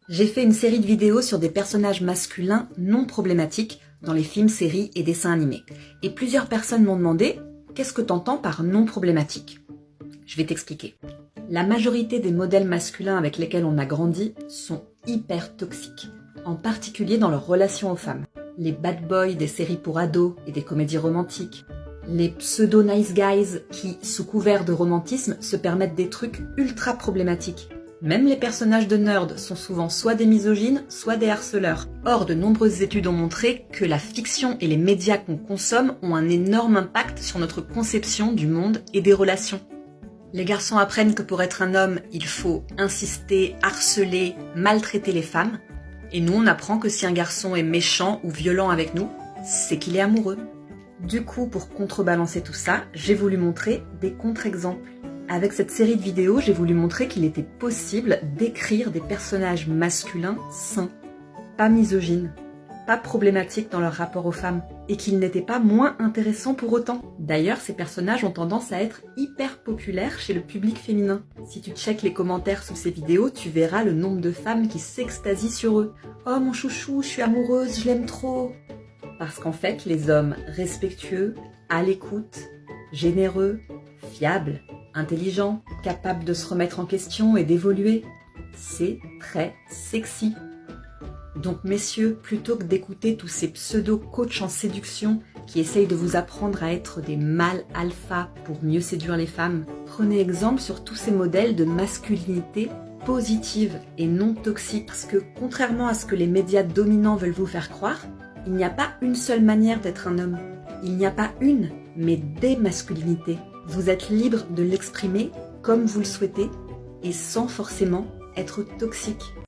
J'ai fait une série de vidéos sur des personnages masculins non problématiques dans les films, séries et dessins animés. Et plusieurs personnes m'ont demandé « Qu'est-ce que t'entends par non problématique ?» Je vais t'expliquer. La majorité des modèles masculins avec lesquels on a grandi sont hyper toxiques, en particulier dans leurs relations aux femmes. Les bad boys des séries pour ados et des comédies romantiques, les pseudo-nice guys qui, sous couvert de romantisme, se permettent des trucs ultra problématiques. Même les personnages de nerds sont souvent soit des misogynes, soit des harceleurs. Or, de nombreuses études ont montré que la fiction et les médias qu'on consomme ont un énorme impact sur notre conception du monde et des relations. Les garçons apprennent que pour être un homme, il faut insister, harceler, maltraiter les femmes. Et nous, on apprend que si un garçon est méchant ou violent avec nous, c'est qu'il est amoureux. Du coup, pour contrebalancer tout ça, j'ai voulu montrer des contre-exemples. Avec cette série de vidéos, j'ai voulu montrer qu'il était possible d'écrire des personnages masculins sains, pas misogynes, pas problématiques dans leur rapport aux femmes, et qu'ils n'étaient pas moins intéressants pour autant. D'ailleurs, ces personnages ont tendance à être hyper populaires chez le public féminin. Si tu checkes les commentaires sous ces vidéos, tu verras le nombre de femmes qui s'extasient sur eux. « Oh mon chouchou, je suis amoureuse, je l'aime trop !» Parce qu'en fait, les hommes respectueux, à l'écoute, généreux, fiables, intelligents, capables de se remettre en question et d'évoluer, c'est très sexy. Donc messieurs, plutôt que d'écouter tous ces pseudo-coachs en séduction qui essayent de vous apprendre à être des mâles alpha pour mieux séduire les femmes, prenez exemple sur tous ces modèles de masculinité positive et non toxique. Parce que contrairement à ce que les médias dominants veulent vous faire croire, il n'y a pas une seule manière d'être un homme. Il n'y a pas une, mais des masculinités. Vous êtes libre de l'exprimer comme vous le souhaitez et sans forcément être toxique.